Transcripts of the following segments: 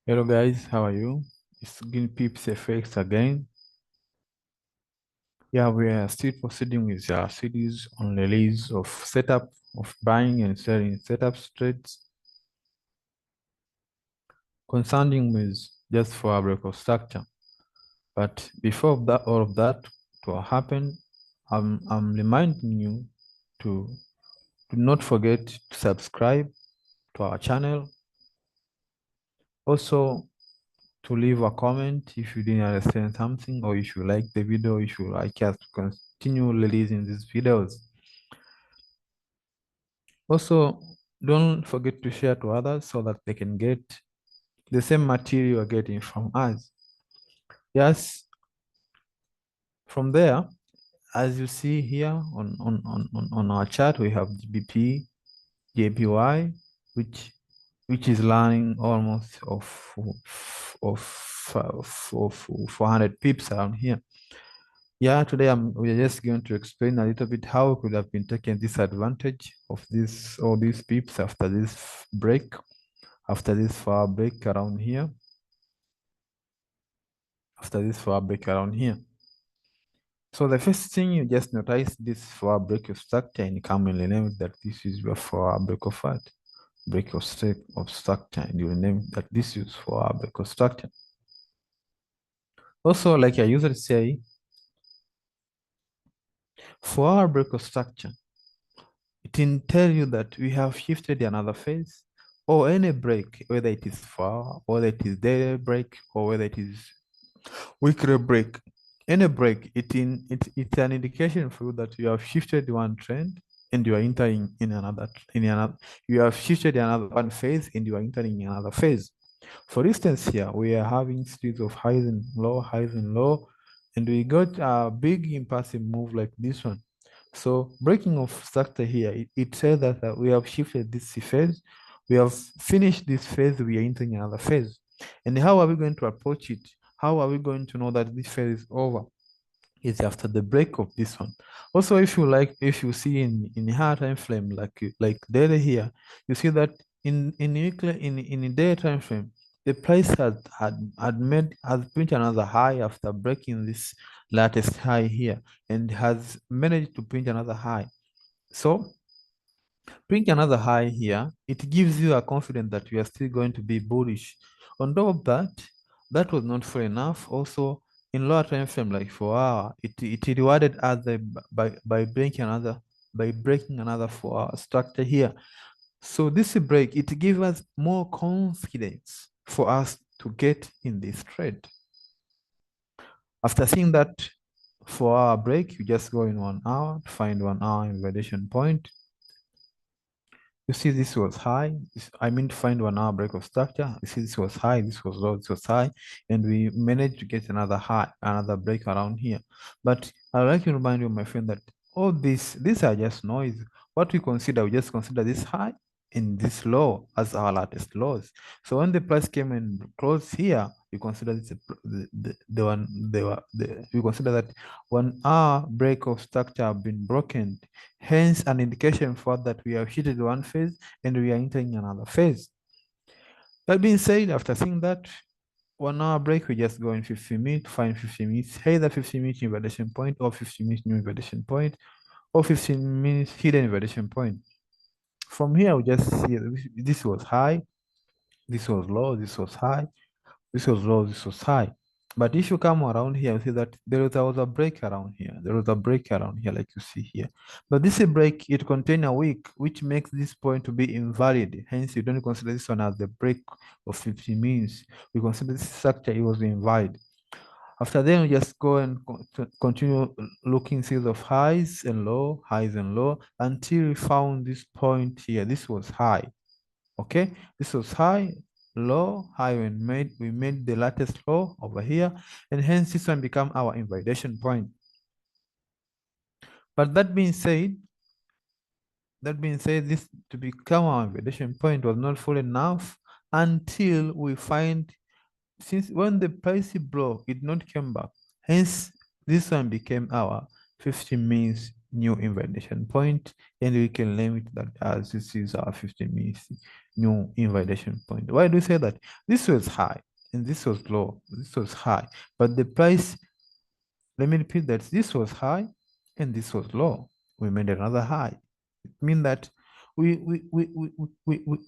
Hello guys, how are you? It's Guinea Peeps FX again. Yeah, we are still proceeding with our series on release of setup of buying and selling setup trades concerning with just for a break of structure. But before that, all of that to happen, I'm reminding you to do not forget to subscribe to our channel. Also, to leave a comment if you didn't understand something, or if you like the video, if you like us to continue releasing these videos. Also, don't forget to share to others so that they can get the same material you're getting from us. Yes, from there, as you see here on our chart, we have GBP, JPY, which is learning almost of 400 pips around here. Yeah, today we're just going to explain a little bit how we could have been taking this advantage of this all these pips after this break, after this far break around here, after this far break around here. So the first thing you just notice this far break of structure and commonly name that this is your far break of what? Break of state of structure, and you name that this is for break of structure. Also, like I usually say, for our break of structure, it will tell you that we have shifted another phase or any break, whether it is far, whether it is daily break, or whether it is weekly break. Any break, it's an indication for you that you have shifted one trend and you are entering in another. You have shifted another one phase and you are entering another phase. For instance, here we are having series of highs and low, and we got a big impulsive move like this one. So breaking of structure here, it says that we have shifted this phase, we have finished this phase, we are entering another phase. And how are we going to approach it? How are we going to know that this phase is over? Is after the break of this one. Also, if you see in higher time frame, like daily here, you see that in a day time frame, the price has printed another high after breaking this latest high here, and has managed to print another high. So print another high here, it gives you a confidence that you are still going to be bullish. On top of that, that was not fair enough. Also, in lower time frame, like 4 hour, it rewarded us by breaking another 4 hour structure here. So this break, it gives us more confidence for us to get in this trade. After seeing that 4 hour break, you just go in 1 hour to find 1 hour invalidation point. You see, this was high. I mean, to find 1 hour break of structure. You see, this was high, this was low, this was high, and we managed to get another high, another break around here. But I'd like to remind you, my friend, that all these are just noise. What we just consider this high and this low as our latest lows. So when the price came and closed here, you consider this the one we consider that 1 hour break of structure have been broken, hence an indication for that we have hit one phase and we are entering another phase. That being said, after seeing that 1 hour break, we just go in 15 minutes, find 15 minutes, either 15 minutes invalidation point or 15 minutes new invalidation point or 15 minutes hidden invalidation point. From here, we just see this was high, this was low, this was high, this was low, this was high. But if you come around here, you see that there was a break around here. There was a break around here, like you see here. But this break, it contains a wick, which makes this point to be invalid. Hence, you don't consider this one as the break of 50 minutes. We consider this structure, it was invalid. After then, we just go and continue looking series of highs and low, until we found this point here. This was high. Okay, this was high, low, high, and we made the latest low over here, and hence this one become our invalidation point. But that being said, this to become our invalidation point was not full enough until we find, since when the price broke, it not came back. Hence, this one became our 15 minutes new invalidation point, and we can name it that as this is our 15 minutes new invalidation point. Why do we say that? This was high and this was low. This was high, but the price, let me repeat that, this was high and this was low. We made another high. It means that we we we we we, we,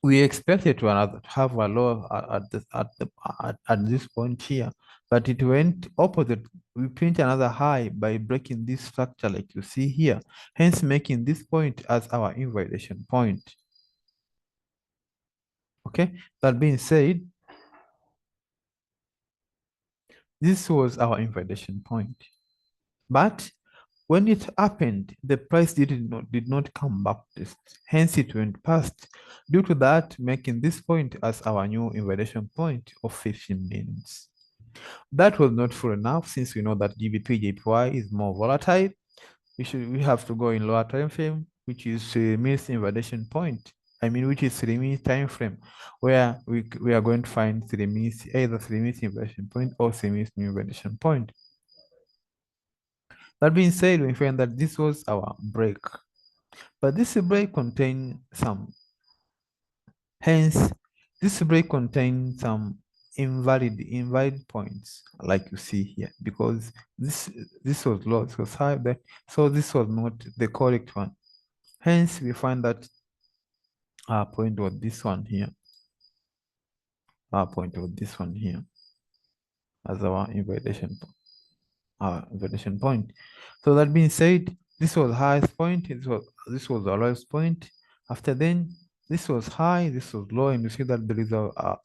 we expected to have a low at this point here, but it went opposite. We print another high by breaking this structure like you see here, hence making this point as our invalidation point. Okay, that being said, this was our invalidation point. But when it happened, the price did not come back. Hence, it went past. Due to that, making this point as our new invalidation point of 15 minutes. That was not full enough since we know that GBP, JPY is more volatile. We have to go in lower time frame, which is 3 minutes invalidation point. I mean, which is 3 minutes time frame, where we are going to find 3 minutes, either 3 minutes invalidation point or 3 minutes new invalidation point. That being said, we find that this was our break, but this break contained some, hence this break contains some invalid points, like you see here, because this was low, this was high there, so this was not the correct one. Hence, we find that our point was this one here. Our point was this one here as our invalidation point. So that being said, this was the highest point, this was the lowest point. After then, this was high, this was low, and you see that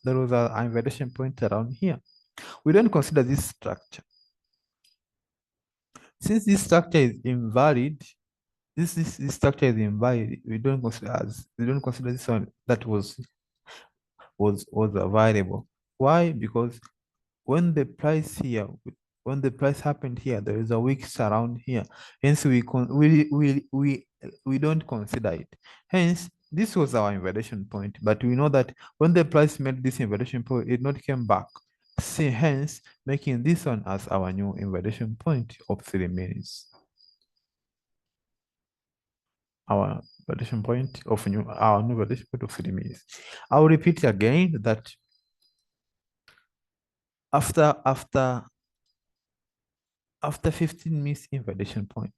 there was an invalidation point around here. We don't consider this structure. Since this structure is invalid, this structure is invalid. We don't consider this one that was a variable. Why? Because when the price here, when the price happened here, there is a weak around here. Hence, we don't consider it. Hence, this was our invalidation point. But we know that when the price made this invalidation point, it not came back. See, hence, making this one as our new invalidation point of 3 minutes. Our validation point of our new validation point of 3 minutes. I'll repeat again that after 15 minutes invalidation point,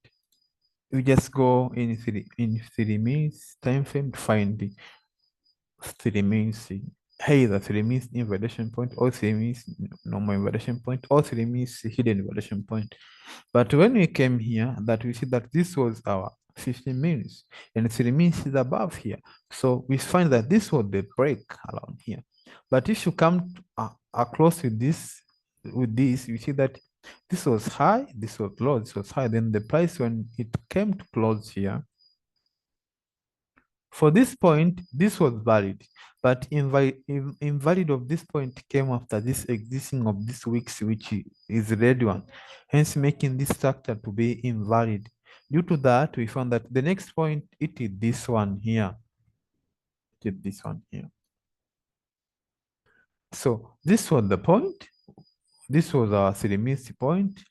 you just go in 3 minutes time frame to find the 3 minutes, either 3 minutes invalidation point or 3 minutes normal invalidation point or 3 minutes hidden invalidation point. But when we came here, that we see that this was our 15 minutes and 3 minutes is above here. So we find that this was the break around here. But if you come across with this, you see that this was high, this was low, this was high. Then the price, when it came to close here, for this point, this was valid, but invalid of this point came after this existing of this wicks, which is the red one, hence making this structure to be invalid. Due to that, we found that the next point, it is this one here. It is this one here. So this was the point. This was our 3 minutes point.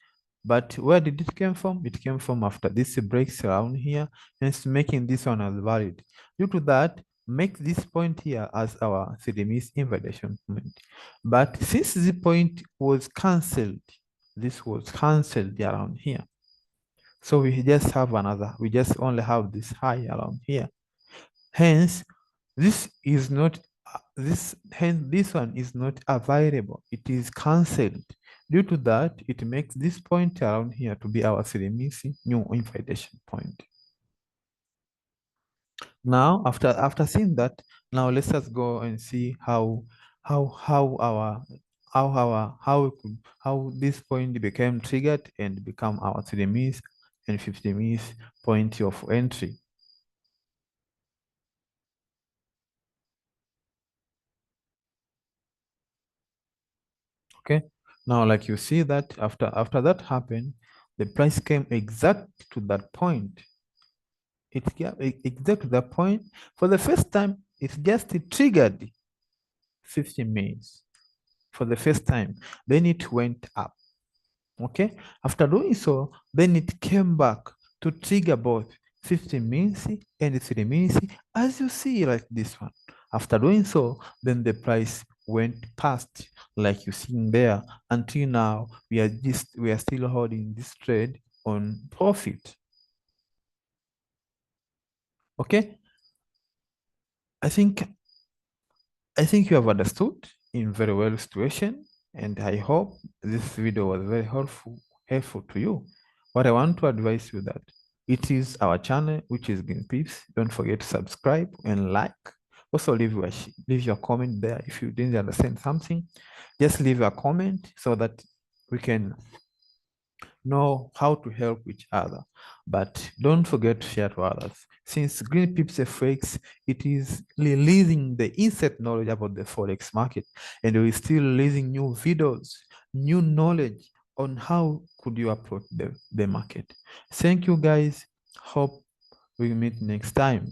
But where did it come from? It came from after this breaks around here, hence making this one as valid. Due to that, make this point here as our 3 minutes invalidation point. But since the point was cancelled, this was cancelled around here. So we just have we just only have this high around here. Hence, this is not this one is not available. It is cancelled. Due to that, it makes this point around here to be our 3 minutes new invalidation point. Now, after seeing that, now let's just go and see how this point became triggered and become our 3 minutes and 50 minutes point of entry. Okay, now like you see that after that happened, the price came exact to that point. It came exact to that point. For the first time, it just triggered 15 minutes for the first time. Then it went up. Okay, after doing so, then it came back to trigger both 15 minutes and 3 minutes, as you see like this one. After doing so, then the price went past, like you see there, until now we are still holding this trade on profit. Okay, I think you have understood in very well situation, and I hope this video was very helpful to you. What I want to advise you that it is our channel, which is Green Pips. Don't forget to subscribe and like. Also, leave your comment there if you didn't understand something. Just leave a comment so that we can know how to help each other. But don't forget to share to others. Since Green Pips FX, it is releasing the inside knowledge about the Forex market, and we're still releasing new videos, new knowledge on how could you approach the market. Thank you guys. Hope we meet next time.